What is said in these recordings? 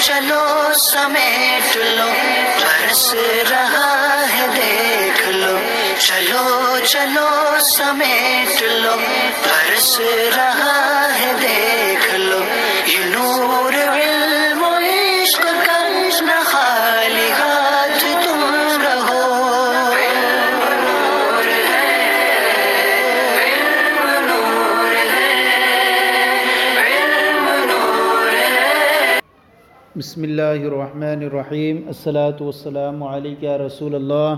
چلو سمیٹ لو برس رہا ہے دیکھ لو، چلو چلو سمیٹ لو برس رہا ہے دیکھ لو، یہ نور علم و عشق کا نہ خالی ہاتھ تم رہو۔ بسم اللہ الرحمن الرحیم، الصلاۃ والسلام علیک یا رسول اللہ،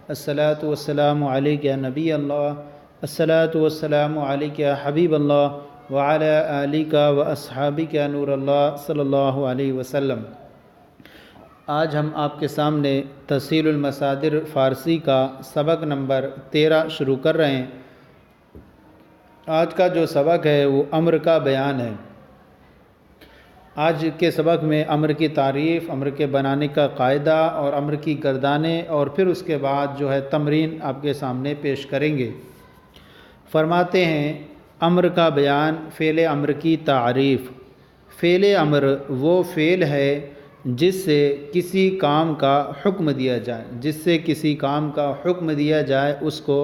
الصلاۃ والسلام علیک یا نبی اللہ، الصلاۃ والسلام علیک یا حبیب اللہ وعلی آلک و اصحابک یا نور اللہ صلی اللہ علیہ وسلم۔ آج ہم آپ کے سامنے تحصیل المصادر فارسی کا سبق نمبر 13 شروع کر رہے ہیں۔ آج کا جو سبق ہے وہ امر کا بیان ہے۔ آج کے سبق میں امر کی تعریف، امر کے بنانے کا قاعدہ اور امر کی گردانیں، اور پھر اس کے بعد جو ہے تمرین آپ کے سامنے پیش کریں گے۔ فرماتے ہیں امر کا بیان، فعل امر کی تعریف۔ فعل امر وہ فعل ہے جس سے کسی کام کا حکم دیا جائے، جس سے کسی کام کا حکم دیا جائے اس کو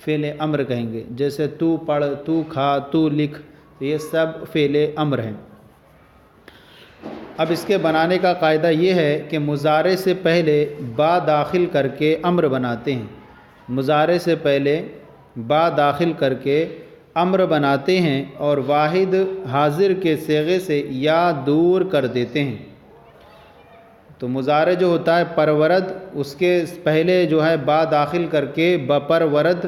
فعل امر کہیں گے۔ جیسے تو پڑھ، تو کھا، تو لکھ، یہ سب فعل امر ہیں۔ اب اس کے بنانے کا قاعدہ یہ ہے کہ مضارع سے پہلے با داخل کر کے امر بناتے ہیں۔ مضارع سے پہلے با داخل کر کے امر بناتے ہیں اور واحد حاضر کے صیغے سے یا دور کر دیتے ہیں۔ تو مضارع جو ہوتا ہے پرورد، اس کے پہلے جو ہے با داخل کر کے بپرورد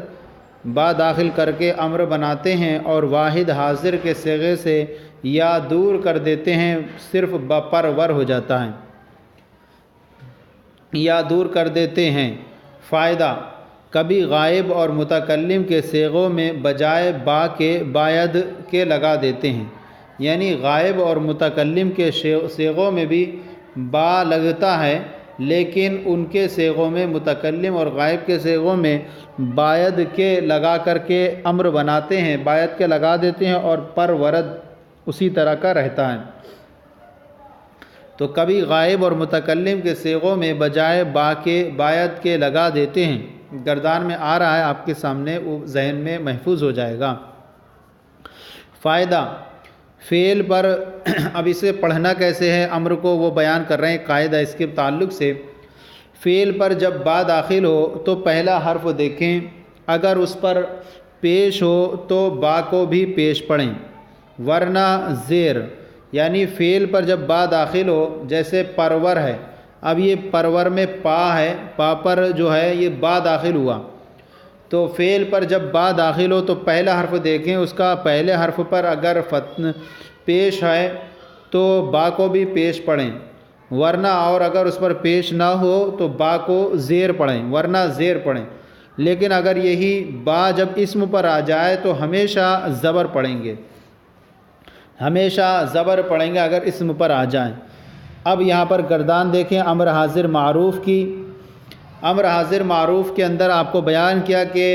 با داخل کر کے امر بناتے ہیں اور واحد حاضر کے صیغے سے یا دور کر دیتے ہیں، صرف بپرور ہو جاتا ہے، یا دور کر دیتے ہیں۔ فائدہ: کبھی غائب اور متکلم کے صیغوں میں بجائے با کے باید کے لگا دیتے ہیں، یعنی غائب اور متکلم کے صیغوں میں بھی با لگتا ہے، لیکن ان کے صیغوں میں، متکلم اور غائب کے صیغوں میں باید کے لگا کر کے امر بناتے ہیں، باید کے لگا دیتے ہیں اور پرورد اسی طرح کا رہتا ہے۔ تو کبھی غائب اور متکلم کے صیغوں میں بجائے با کے باید کے لگا دیتے ہیں۔ گردان میں آ رہا ہے آپ کے سامنے، وہ ذہن میں محفوظ ہو جائے گا۔ فائدہ: فعل پر اب اسے پڑھنا کیسے ہے، امر کو وہ بیان کر رہے ہیں قاعدہ اس کے تعلق سے۔ فعل پر جب با داخل ہو تو پہلا حرف دیکھیں، اگر اس پر پیش ہو تو با کو بھی پیش پڑھیں، ورنہ زیر، یعنی فعل پر جب با داخل ہو، جیسے پرور ہے، اب یہ پرور میں پا ہے، پا پر جو ہے یہ با داخل ہوا، تو فعل پر جب با داخل ہو تو پہلا حرف دیکھیں، اس کا پہلے حرف پر اگر پیش ہے تو با کو بھی پیش پڑھیں، ورنہ اور اگر اس پر پیش نہ ہو تو با کو زیر پڑھیں، ورنہ زیر پڑھیں۔ لیکن اگر یہی با جب اسم پر آ جائے تو ہمیشہ زبر پڑھیں گے، ہمیشہ زبر پڑھیں گے اگر اسم پر آ جائیں۔ اب یہاں پر گردان دیکھیں امر حاضر معروف کی۔ امر حاضر معروف کے اندر آپ کو بیان کیا کہ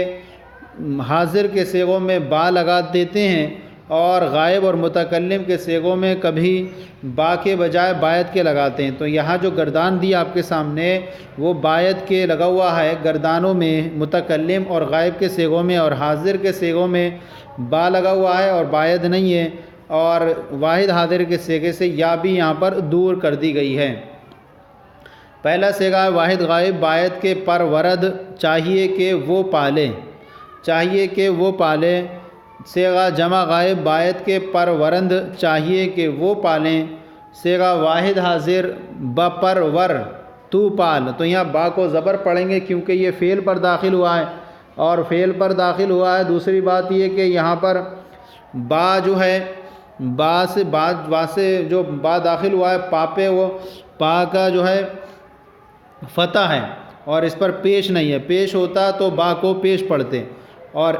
حاضر کے صیغوں میں با لگا دیتے ہیں اور غائب اور متکلم کے صیغوں میں کبھی با کے بجائے باید کے لگاتے ہیں۔ تو یہاں جو گردان دی آپ کے سامنے وہ باید کے لگا ہوا ہے گردانوں میں، متکلم اور غائب کے صیغوں میں، اور حاضر کے صیغوں میں با لگا ہوا ہے اور باید نہیں ہے، اور واحد حاضر کے صیغے سے یا بھی یہاں پر دور کر دی گئی ہے۔ پہلا صیغہ واحد غائب باید کے پرورد، چاہیے کہ وہ پالے، چاہیے کہ وہ پالے۔ صیغہ جمع غائب باید کے پرورند، چاہیے کہ وہ پالیں۔ صیغہ واحد حاضر بپرور، تو پال، تو یہاں با کو زبر پڑھیں گے کیونکہ یہ فعل پر داخل ہوا ہے، اور فعل پر داخل ہوا ہے۔ دوسری بات یہ کہ یہاں پر با جو ہے، با سے جو با داخل ہوا ہے پا پہ، وہ پا کا جو ہے فتح ہے اور اس پر پیش نہیں ہے، پیش ہوتا تو با کو پیش پڑھتے، اور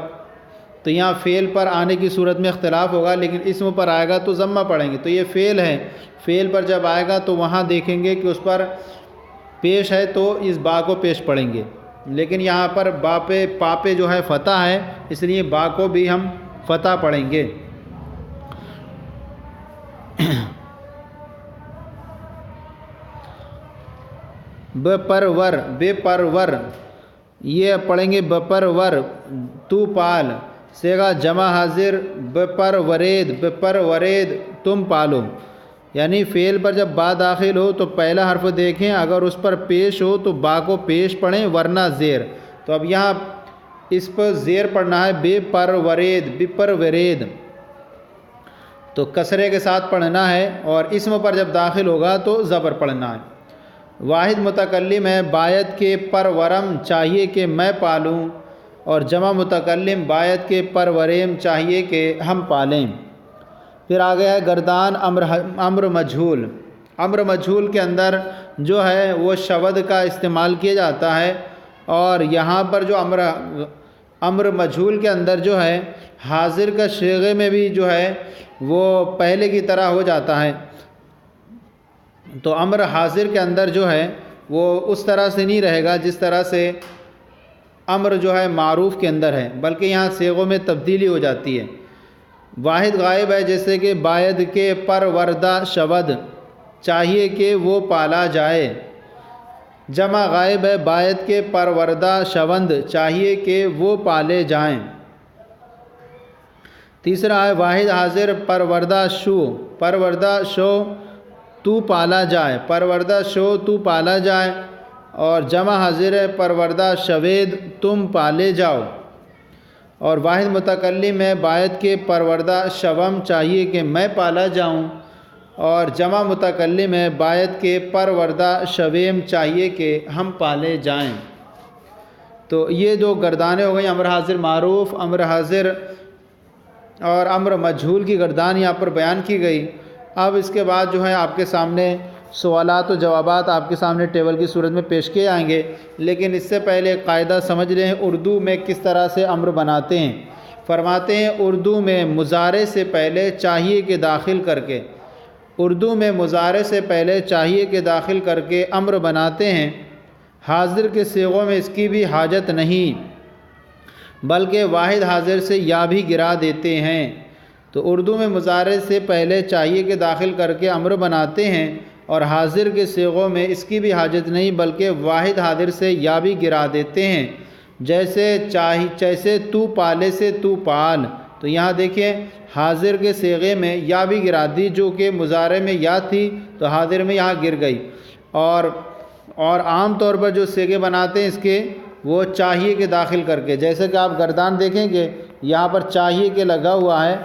تو یہاں فعل پر آنے کی صورت میں اختلاف ہوگا، لیکن اسم پر آئے گا تو ضمہ پڑھیں گے۔ تو یہ فعل ہے، فعل پر جب آئے گا تو وہاں دیکھیں گے کہ اس پر پیش ہے تو اس با کو پیش پڑھیں گے، لیکن یہاں پر پا پہ جو ہے فتح ہے، اس لیے با کو بھی ہم فتح پڑھیں گے۔ بپرور، بے پرور، یہ پڑھیں گے بپرور تو پال، صیغہ جمع حاضر بپرورید، بپرورید تم پالو، یعنی فعل پر جب با داخل ہو تو پہلا حرف دیکھیں، اگر اس پر پیش ہو تو با کو پیش پڑھیں ورنہ زیر۔ تو اب یہاں اس پر زیر پڑھنا ہے بے پرورید، بپرورید، تو کسرے کے ساتھ پڑھنا ہے، اور اسم پر جب داخل ہوگا تو زبر پڑھنا ہے۔ واحد متکلم ہے باید کے پرورم، چاہیے کہ میں پالوں، اور جمع متکلم باید کے پروریم، چاہیے کہ ہم پالیں۔ پھر آگے ہے گردان امر مجھول۔ امر مجھول کے اندر جو ہے وہ شود کا استعمال کیا جاتا ہے، اور یہاں پر جو امر مجھول کے اندر جو ہے حاضر کا صیغے میں بھی جو ہے وہ پہلے کی طرح ہو جاتا ہے۔ تو امر حاضر کے اندر جو ہے وہ اس طرح سے نہیں رہے گا جس طرح سے امر جو ہے معروف کے اندر ہے، بلکہ یہاں صیغوں میں تبدیلی ہو جاتی ہے۔ واحد غائب ہے جیسے کہ باید کے پروردہ شود، چاہیے کہ وہ پالا جائے۔ جمع غائب ہے باید کے پروردہ شوند، چاہیے کہ وہ پالے جائیں۔ تیسرا ہے واحد حاضر پروردہ شو، پروردہ شو تو پالا جائے، پروردہ شو تو پالا جائے، اور جمع حاضر ہے پروردہ شوید تم پالے جاؤ۔ اور واحد متکلم ہے باید کے پروردہ شوم، چاہیے کہ میں پالا جاؤں، اور جمع متکلم ہے باید کے پروردہ شویم، چاہیے کہ ہم پالے جائیں۔ تو یہ جو گردانیں ہو گئیں امر حاضر معروف، امر حاضر اور امر مجھول کی گردان یہاں پر بیان کی گئی۔ اب اس کے بعد جو ہے آپ کے سامنے سوالات و جوابات آپ کے سامنے ٹیبل کی صورت میں پیش کیے آئیں گے، لیکن اس سے پہلے ایک قاعدہ سمجھ لیں اردو میں کس طرح سے امر بناتے ہیں۔ فرماتے ہیں اردو میں مضارع سے پہلے چاہیے کہ داخل کر کے، اردو میں مضارع سے پہلے چاہیے کہ داخل کر کے امر بناتے ہیں۔ حاضر کے صیغوں میں اس کی بھی حاجت نہیں، بلکہ واحد حاضر سے یا بھی گرا دیتے ہیں۔ تو اردو میں مضارع سے پہلے چاہیے کہ داخل کر کے امر بناتے ہیں، اور حاضر کے صیغوں میں اس کی بھی حاجت نہیں، بلکہ واحد حاضر سے یا بھی گرا دیتے ہیں۔ جیسے تو پالے سے تو پال، تو یہاں دیکھیں حاضر کے صیغے میں یا بھی گرا دی، جو کہ مضارع میں یا تھی تو حاضر میں یہاں گر گئی۔ اور عام طور پر جو صیغے بناتے ہیں اس کے، وہ چاہیے کہ داخل کر کے، جیسے کہ آپ گردان دیکھیں گے یہاں پر چاہیے کہ لگا ہوا ہے،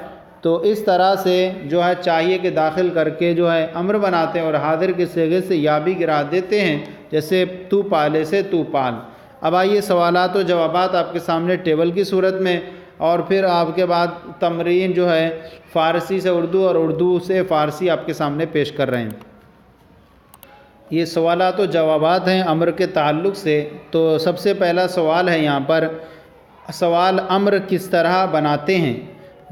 تو اس طرح سے جو ہے چاہیے کہ داخل کر کے جو ہے امر بناتے ہیں، اور حاضر کے صیغے سے یا بھی گرا دیتے ہیں، جیسے تو پالے سے تو پال۔ اب آئیے سوالات و جوابات آپ کے سامنے ٹیبل کی صورت میں، اور پھر آپ کے بعد تمرین جو ہے فارسی سے اردو اور اردو سے فارسی آپ کے سامنے پیش کر رہے ہیں۔ یہ سوالات و جوابات ہیں امر کے تعلق سے۔ تو سب سے پہلا سوال ہے یہاں پر، سوال امر کس طرح بناتے ہیں؟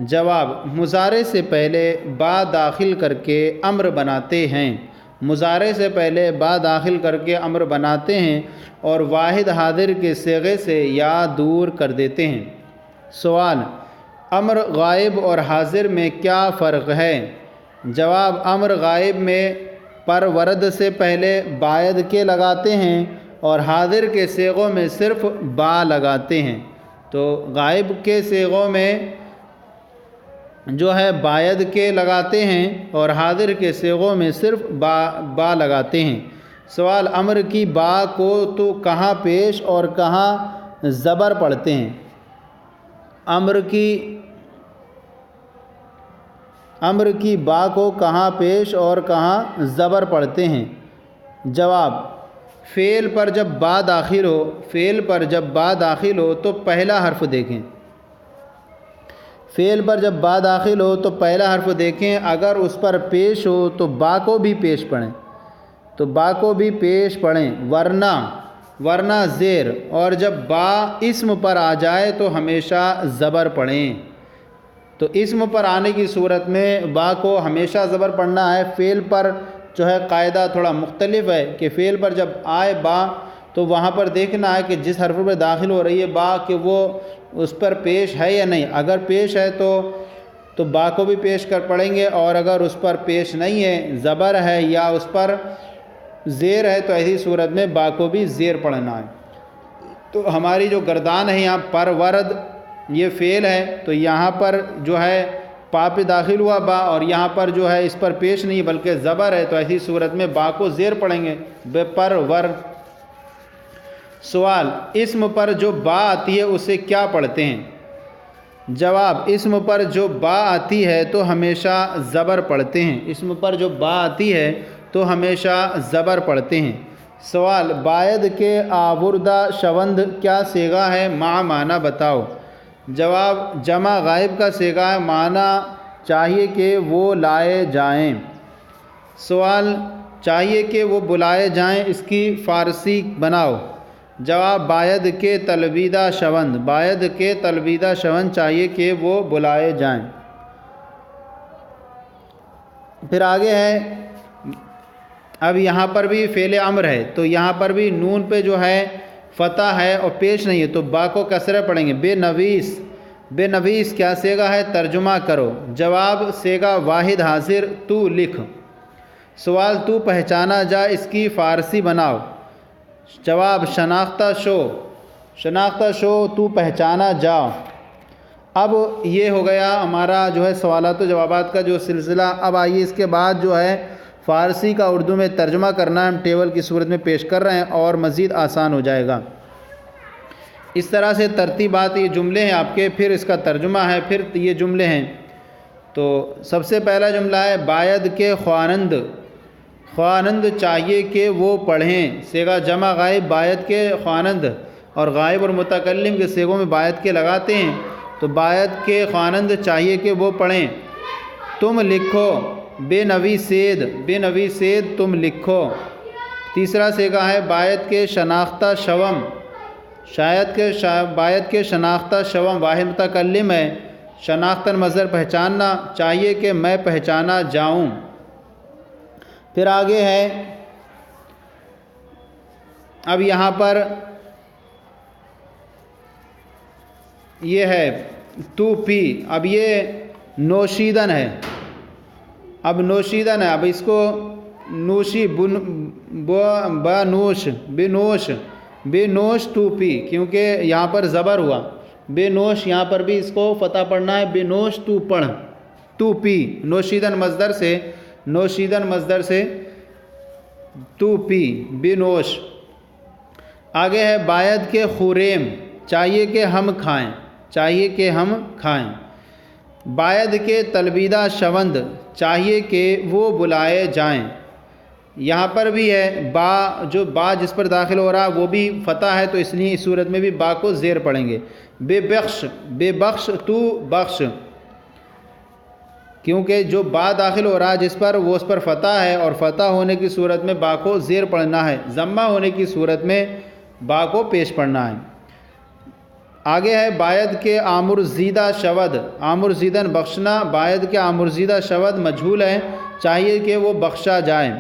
جواب، مضارع سے پہلے با داخل کر کے امر بناتے ہیں، مضارع سے پہلے با داخل کر کے امر بناتے ہیں، اور واحد حاضر کے صیغے سے یا دور کر دیتے ہیں۔ سوال، امر غائب اور حاضر میں کیا فرق ہے؟ جواب، امر غائب میں پرورد سے پہلے باید کے لگاتے ہیں، اور حاضر کے صیغوں میں صرف با لگاتے ہیں۔ تو غائب کے صیغوں میں جو ہے باید کے لگاتے ہیں، اور حاضر کے صیغوں میں صرف با لگاتے ہیں۔ سوال، امر کی با کو تو کہاں پیش اور کہاں زبر پڑھتے ہیں؟ امر کی با کو کہاں پیش اور کہاں زبر پڑھتے ہیں؟ جواب، فعل پر جب با داخل ہو، فعل پر جب با داخل ہو تو پہلا حرف دیکھیں، فعل پر جب با داخل ہو تو پہلا حرف دیکھیں، اگر اس پر پیش ہو تو با کو بھی پیش پڑھیں، تو با کو بھی پیش پڑھیں، ورنہ زیر، اور جب با اسم پر آ جائے تو ہمیشہ زبر پڑھیں۔ تو اسم پر آنے کی صورت میں با کو ہمیشہ زبر پڑھنا ہے۔ فعل پر جو ہے قاعدہ تھوڑا مختلف ہے کہ فعل پر جب آئے با تو وہاں پر دیکھنا ہے کہ جس حرف پر داخل ہو رہی ہے با کہ وہ اس پر پیش ہے یا نہیں۔ اگر پیش ہے تو با کو بھی پیش کر پڑھیں گے، اور اگر اس پر پیش نہیں ہے، زبر ہے یا اس پر زیر ہے تو ایسی صورت میں با کو بھی زیر پڑھنا ہے۔ تو ہماری جو گردان ہے یہاں پرورد یہ فعل ہے، تو یہاں پر جو ہے پا پہ داخل ہوا با، اور یہاں پر جو ہے اس پر پیش نہیں بلکہ زبر ہے، تو ایسی صورت میں با کو زیر پڑھیں گے، بے پرور۔ سوال، اسم پر جو با آتی ہے اسے کیا پڑھتے ہیں؟ جواب، اسم پر جو با آتی ہے تو ہمیشہ زبر پڑھتے ہیں، اسم پر جو با آتی ہے تو ہمیشہ زبر پڑھتے ہیں۔ سوال، باید کے آوردہ شوند کیا صیغہ ہے؟ معنی بتاؤ۔ جواب، جمع غائب کا صیغہ ہے، معنی چاہیے کہ وہ لائے جائیں۔ سوال، چاہیے کہ وہ بلائے جائیں، اس کی فارسی بناؤ۔ جواب، باید کے تلویدہ شوند، باید کے تلویدہ شوند چاہیے کہ وہ بلائے جائیں۔ پھر آگے ہے، اب یہاں پر بھی فعل امر ہے، تو یہاں پر بھی نون پہ جو ہے فتح ہے اور پیش نہیں ہے، تو با کو کسرہ پڑھیں گے۔ بے نویس، بے نویس کیا صیغہ ہے؟ ترجمہ کرو۔ جواب، صیغہ واحد حاضر، تو لکھ۔ سوال، تو پہچانا جا، اس کی فارسی بناؤ۔ جواب، شناختہ شو، شناختہ شو تو پہچانا جا۔ اب یہ ہو گیا ہمارا جو ہے سوالات و جوابات کا جو سلسلہ۔ اب آئیے اس کے بعد جو ہے فارسی کا اردو میں ترجمہ کرنا ہے، ہم ٹیبل کی صورت میں پیش کر رہے ہیں اور مزید آسان ہو جائے گا۔ اس طرح سے ترتیبات، یہ جملے ہیں آپ کے، پھر اس کا ترجمہ ہے، پھر یہ جملے ہیں۔ تو سب سے پہلا جملہ ہے، باید کے خوانند، خوانند چاہیے کہ وہ پڑھیں، صیغہ جمع غائب باید کے خوانند، اور غائب اور متکلم کے صیغوں میں باید کے لگاتے ہیں، تو باید کے خوانند چاہیے کہ وہ پڑھیں۔ تم لکھو، بے نوی سید، بے نوی سید تم لکھو۔ تیسرا صیغہ ہے، باید کے شناختہ شوم، شاید کے باید کے شناختہ شوم، واحد متکلم ہے، شناختن مصدر پہچاننا، چاہیے کہ میں پہچانا جاؤں۔ پھر آگے ہے، اب یہاں پر یہ ہے تو پی، اب یہ نوشیدن ہے، اب نوشیدن ہے، اب اس کو نوشی بنوش، بے نوش، بے نوش تو پی، کیونکہ یہاں پر زبر ہوا، بے نوش، یہاں پر بھی اس کو فتح پڑھنا ہے، بے نوش تو پڑھ، تو پی، نوشیدن مصدر سے، نوشیدن مصدر سے تو پی، بے نوش۔ آگے ہے، باید کے خوریم، چاہیے کہ ہم کھائیں، چاہیے کہ ہم کھائیں۔ باید کے تلویدہ شوند، چاہیے کہ وہ بلائے جائیں۔ یہاں پر بھی ہے با، جو با جس پر داخل ہو رہا ہے وہ بھی فتح ہے، تو اس لیے اس صورت میں بھی با کو زیر پڑھیں گے۔ بے بخش، بے بخش تو بخش، کیونکہ جو با داخل ہو رہا ہے جس پر وہ اس پر فتح ہے، اور فتح ہونے کی صورت میں با کو زیر پڑھنا ہے، ضمہ ہونے کی صورت میں با کو پیش پڑھنا ہے۔ آگے ہے، باید کے آمرزیدہ شود، آمرزیدن بخشنا، باید کے آمرزیدہ شود مجہول ہے، چاہیے کہ وہ بخشا جائے۔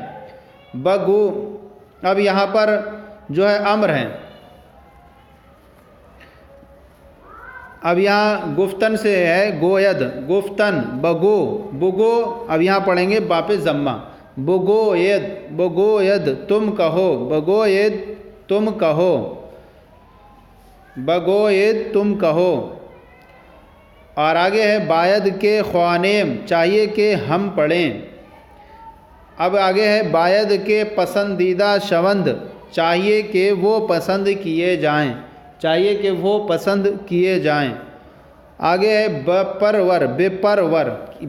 بگو، اب یہاں پر جو ہے امر ہے، اب یہاں گفتن سے ہے گوید، گفتن، بگو، بگو، اب یہاں پڑھیں گے با پہ ضمہ، بگو ید، بگو ید تم کہو، بگو ید تم کہو، بگو ید تم کہو۔ اور آگے ہے، باید کے خوانیم، چاہیے کہ ہم پڑھیں۔ اب آگے ہے، باید کے پسندیدہ شوند، چاہیے کہ وہ پسند کیے جائیں، چاہیے کہ وہ پسند کیے جائیں۔ آگے ہے، بپرور، بے پرور،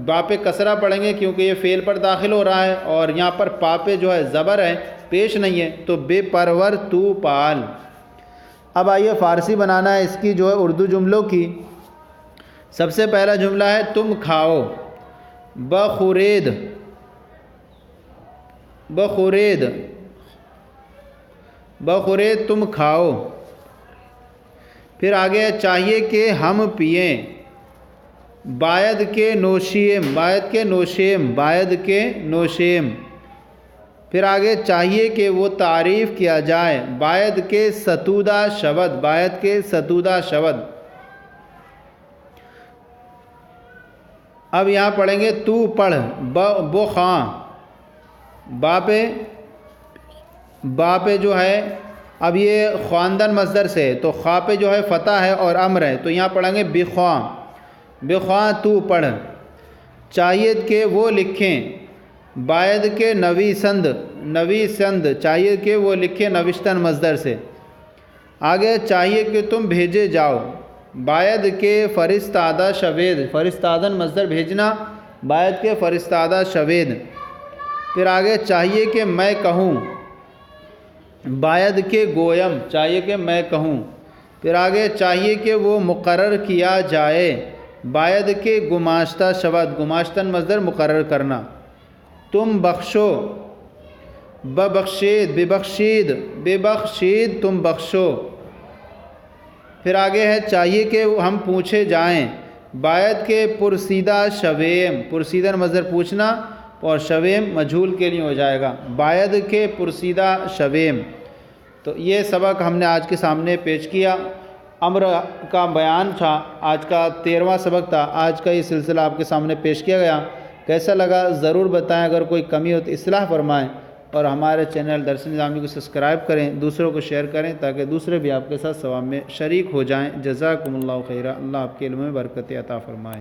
با پہ کسرہ پڑھیں گے کیونکہ یہ فعل پر داخل ہو رہا ہے، اور یہاں پر پا پہ جو ہے زبر ہے، پیش نہیں ہے، تو بے پرور تو پال۔ اب آئیے فارسی بنانا ہے اس کی جو ہے اردو جملوں کی۔ سب سے پہلا جملہ ہے، تم کھاؤ، بخورید، بخورید، بخورید تم کھاؤ۔ پھر آگے چاہیے کہ ہم پئیں، باید کے نوشیم، باید کے نوشیم، باید کے نوشیم۔ پھر آگے چاہیے کہ وہ تعریف کیا جائے، باید کے ستودہ شود، باید کے ستودہ شود۔ اب یہاں پڑھیں گے تو پڑھ، بخواں، با پہ با پہ جو ہے اب یہ خواندن مصدر سے ہے تو خواہ پہ جو ہے فتح ہے اور امر ہے تو یہاں پڑھیں گے بخواہ، بخواہ تو پڑھ، چاہیے کہ وہ لکھیں، باید کے نویسند، نویسند چاہیے کہ وہ لکھیں نوشتن مصدر سے، آگے چاہیے کہ تم بھیجے جاؤ، باید کے فرستادہ شوید، فرستادن مصدر بھیجنا، باید کے فرستادہ شوید، پھر آگے چاہیے کہ میں کہوں، باید کے گویم چاہیے کہ میں کہوں، پھر آگے چاہیے کہ وہ مقرر کیا جائے، باید کے گماشتہ شود، گماشتن مصدر مقرر کرنا، تم بخشو، ببخشید، ببخشید، ببخشید تم بخشو، پھر آگے ہے چاہیے کہ ہم پوچھے جائیں، باید کے پرسیدہ شویم، پرسیدہ مصدر پوچھنا اور شویم مجہول کے لیے ہو جائے گا، باید کے پرسیدہ شویم۔ تو یہ سبق ہم نے آج کے سامنے پیش کیا، امر کا بیان تھا، آج کا 13واں سبق تھا، آج کا یہ سلسلہ آپ کے سامنے پیش کیا گیا، کیسا لگا ضرور بتائیں، اگر کوئی کمی ہو تو اصلاح فرمائیں، اور ہمارے چینل درس نظامی کو سبسکرائب کریں، دوسروں کو شیئر کریں تاکہ دوسرے بھی آپ کے ساتھ ثواب میں شریک ہو جائیں۔ جزاکم اللہ خیرہ، اللہ آپ کے علم میں برکت عطا فرمائے۔